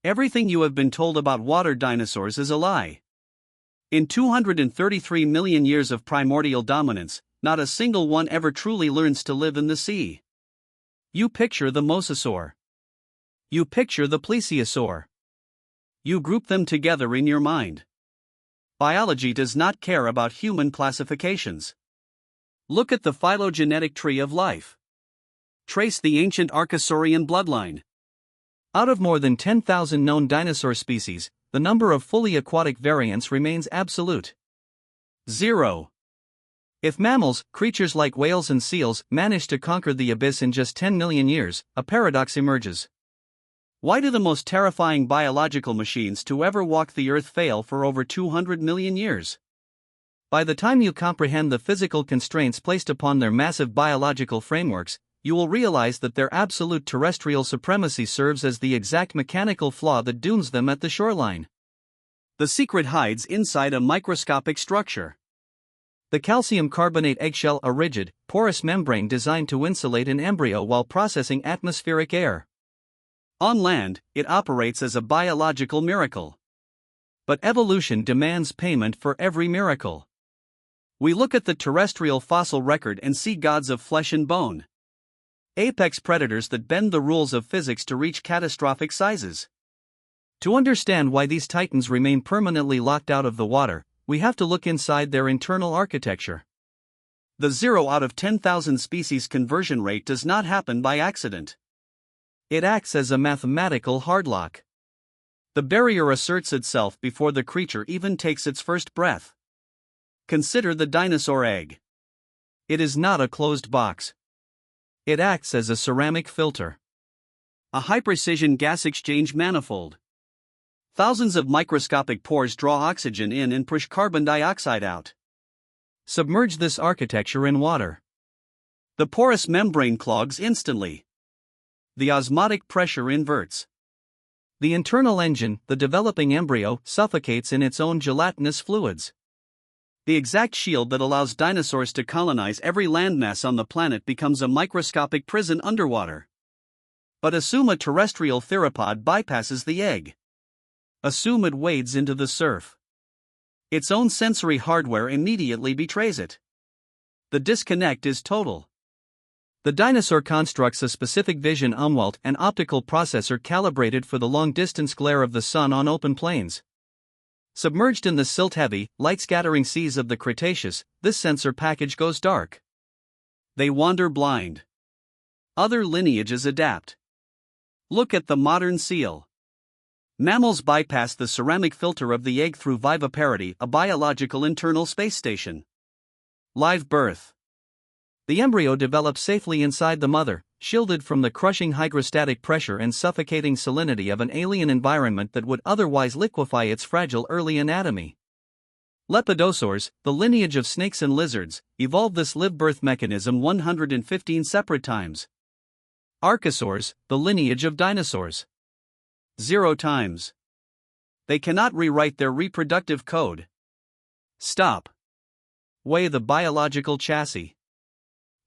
Everything you have been told about water dinosaurs is a lie. In 233 million years of primordial dominance, not a single one ever truly learns to live in the sea. You picture the Mosasaur. You picture the Plesiosaur. You group them together in your mind. Biology does not care about human classifications. Look at the phylogenetic tree of life. Trace the ancient Archosaurian bloodline. Out of more than 10,000 known dinosaur species, the number of fully aquatic variants remains absolute. 0. If mammals, creatures like whales and seals, manage to conquer the abyss in just 10 million years, a paradox emerges. Why do the most terrifying biological machines to ever walk the earth fail for over 200 million years? By the time you comprehend the physical constraints placed upon their massive biological frameworks, you will realize that their absolute terrestrial supremacy serves as the exact mechanical flaw that dooms them at the shoreline. The secret hides inside a microscopic structure. The calcium carbonate eggshell, a rigid, porous membrane designed to insulate an embryo while processing atmospheric air. On land, it operates as a biological miracle. But evolution demands payment for every miracle. We look at the terrestrial fossil record and see gods of flesh and bone. Apex predators that bend the rules of physics to reach catastrophic sizes. To understand why these titans remain permanently locked out of the water, we have to look inside their internal architecture. The 0 out of 10,000 species conversion rate does not happen by accident. It acts as a mathematical hardlock. The barrier asserts itself before the creature even takes its first breath. Consider the dinosaur egg. It is not a closed box. It acts as a ceramic filter. A high-precision gas exchange manifold. Thousands of microscopic pores draw oxygen in and push carbon dioxide out. Submerge this architecture in water. The porous membrane clogs instantly. The osmotic pressure inverts. The internal engine, the developing embryo, suffocates in its own gelatinous fluids. The exact shield that allows dinosaurs to colonize every landmass on the planet becomes a microscopic prison underwater. But assume a terrestrial theropod bypasses the egg. Assume it wades into the surf. Its own sensory hardware immediately betrays it. The disconnect is total. The dinosaur constructs a specific vision Umwelt, an optical processor calibrated for the long-distance glare of the sun on open plains. Submerged in the silt-heavy, light-scattering seas of the Cretaceous, this sensor package goes dark. They wander blind. Other lineages adapt. Look at the modern seal. Mammals bypass the ceramic filter of the egg through viviparity, a biological internal space station. Live birth. The embryo develops safely inside the mother, shielded from the crushing hydrostatic pressure and suffocating salinity of an alien environment that would otherwise liquefy its fragile early anatomy. Lepidosaurs, the lineage of snakes and lizards, evolved this live-birth mechanism 115 separate times. Archosaurs, the lineage of dinosaurs. 0 times. They cannot rewrite their reproductive code. Stop. Weigh the biological chassis.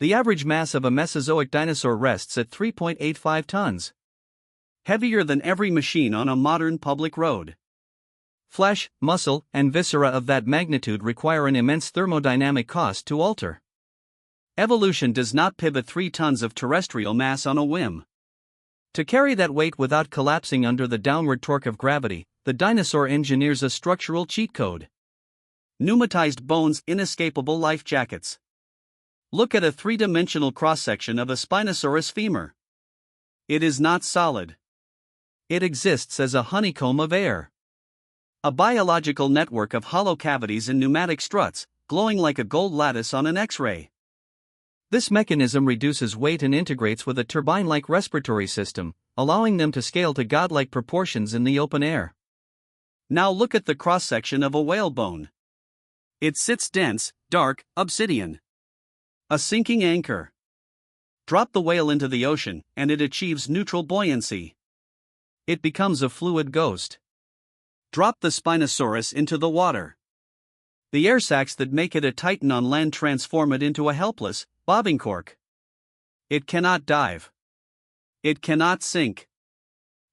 The average mass of a Mesozoic dinosaur rests at 3.85 tons. Heavier than every machine on a modern public road. Flesh, muscle, and viscera of that magnitude require an immense thermodynamic cost to alter. Evolution does not pivot 3 tons of terrestrial mass on a whim. To carry that weight without collapsing under the downward torque of gravity, the dinosaur engineers a structural cheat code. Pneumatized bones, inescapable life jackets. Look at a 3-dimensional cross-section of a Spinosaurus femur. It is not solid. It exists as a honeycomb of air. A biological network of hollow cavities and pneumatic struts, glowing like a gold lattice on an X-ray. This mechanism reduces weight and integrates with a turbine-like respiratory system, allowing them to scale to godlike proportions in the open air. Now look at the cross-section of a whalebone. It sits dense, dark, obsidian. A sinking anchor. Drop the whale into the ocean, and it achieves neutral buoyancy. It becomes a fluid ghost. Drop the Spinosaurus into the water. The air sacs that make it a titan on land transform it into a helpless, bobbing cork. It cannot dive. It cannot sink.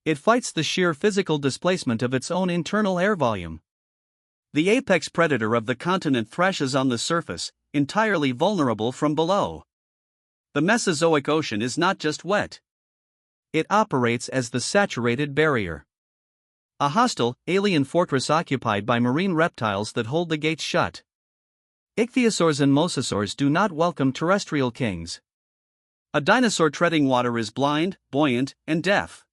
It fights the sheer physical displacement of its own internal air volume. The apex predator of the continent thrashes on the surface, entirely vulnerable from below. The Mesozoic Ocean is not just wet. It operates as the saturated barrier. A hostile, alien fortress occupied by marine reptiles that hold the gates shut. Ichthyosaurs and mosasaurs do not welcome terrestrial kings. A dinosaur treading water is blind, buoyant, and deaf.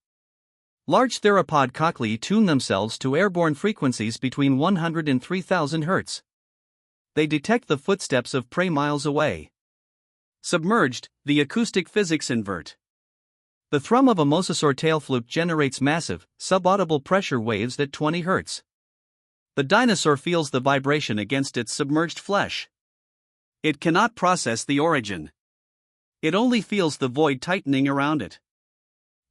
Large theropod cochlea tune themselves to airborne frequencies between 100 and 3000 Hz. They detect the footsteps of prey miles away. Submerged, the acoustic physics invert. The thrum of a mosasaur tail flute generates massive, subaudible pressure waves at 20 Hz. The dinosaur feels the vibration against its submerged flesh. It cannot process the origin. It only feels the void tightening around it.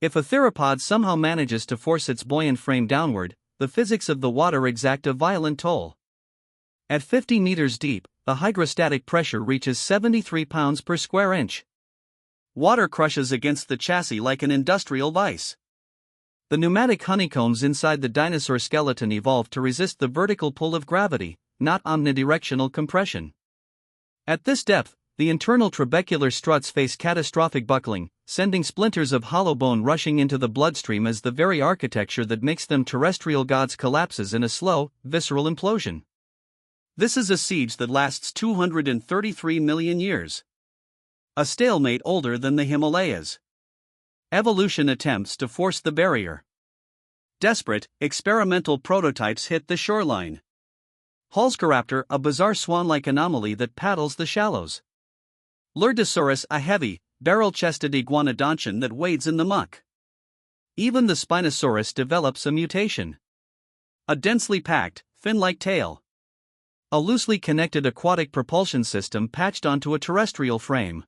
If a theropod somehow manages to force its buoyant frame downward, the physics of the water exact a violent toll. At 50 meters deep, the hydrostatic pressure reaches 73 pounds per square inch. Water crushes against the chassis like an industrial vice. The pneumatic honeycombs inside the dinosaur skeleton evolved to resist the vertical pull of gravity, not omnidirectional compression. At this depth, the internal trabecular struts face catastrophic buckling, sending splinters of hollow bone rushing into the bloodstream as the very architecture that makes them terrestrial gods collapses in a slow, visceral implosion. This is a siege that lasts 233 million years. A stalemate older than the Himalayas. Evolution attempts to force the barrier. Desperate, experimental prototypes hit the shoreline. Halscaraptor, a bizarre swan-like anomaly that paddles the shallows. Lurdosaurus, a heavy, barrel-chested iguanodontian that wades in the muck. Even the Spinosaurus develops a mutation. A densely packed, fin-like tail. A loosely connected aquatic propulsion system patched onto a terrestrial frame.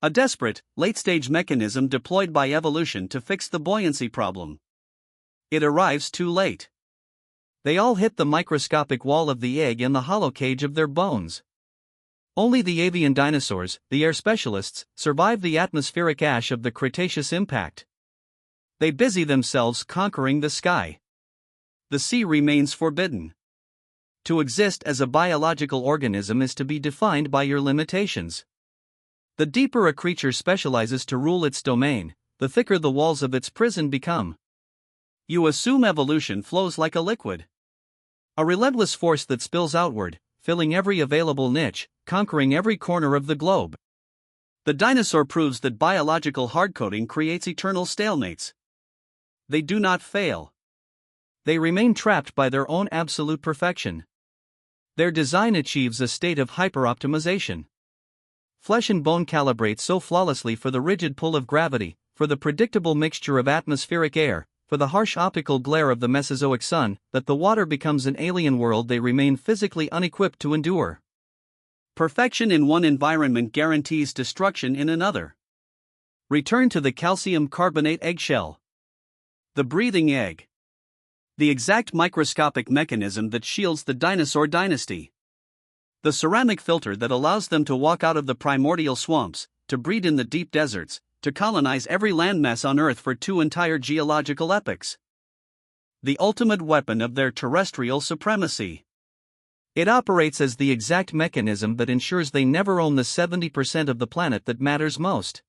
A desperate, late-stage mechanism deployed by evolution to fix the buoyancy problem. It arrives too late. They all hit the microscopic wall of the egg and the hollow cage of their bones. Only the avian dinosaurs, the air specialists, survive the atmospheric ash of the Cretaceous impact. They busy themselves conquering the sky. The sea remains forbidden. To exist as a biological organism is to be defined by your limitations. The deeper a creature specializes to rule its domain, the thicker the walls of its prison become. You assume evolution flows like a liquid. A relentless force that spills outward, filling every available niche, conquering every corner of the globe. The dinosaur proves that biological hardcoding creates eternal stalemates. They do not fail. They remain trapped by their own absolute perfection. Their design achieves a state of hyperoptimization. Flesh and bone calibrate so flawlessly for the rigid pull of gravity, for the predictable mixture of atmospheric air, for the harsh optical glare of the Mesozoic sun, that the water becomes an alien world they remain physically unequipped to endure. Perfection in one environment guarantees destruction in another. Return to the calcium carbonate eggshell. The breathing egg. The exact microscopic mechanism that shields the dinosaur dynasty. The ceramic filter that allows them to walk out of the primordial swamps, to breed in the deep deserts, to colonize every landmass on Earth for 2 entire geological epochs. The ultimate weapon of their terrestrial supremacy. It operates as the exact mechanism that ensures they never own the 70% of the planet that matters most.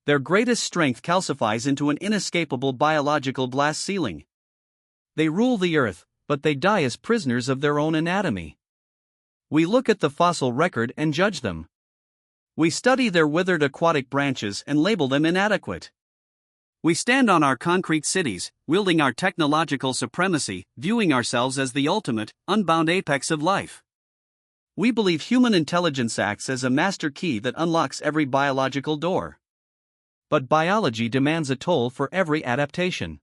Their greatest strength calcifies into an inescapable biological glass ceiling. They rule the Earth, but they die as prisoners of their own anatomy. We look at the fossil record and judge them. We study their withered aquatic branches and label them inadequate. We stand on our concrete cities, wielding our technological supremacy, viewing ourselves as the ultimate, unbound apex of life. We believe human intelligence acts as a master key that unlocks every biological door. But biology demands a toll for every adaptation.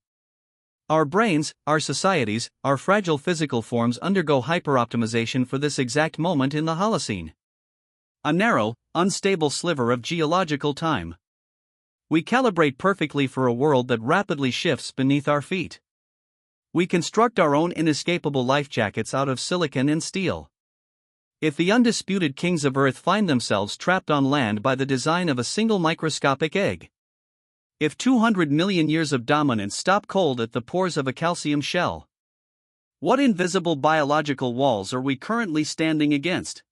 Our brains, our societies, our fragile physical forms undergo hyperoptimization for this exact moment in the Holocene. A narrow, unstable sliver of geological time. We calibrate perfectly for a world that rapidly shifts beneath our feet. We construct our own inescapable life jackets out of silicon and steel. If the undisputed kings of Earth find themselves trapped on land by the design of a single microscopic egg, If 200 million years of dominance stop cold at the pores of a calcium shell, what invisible biological walls are we currently standing against?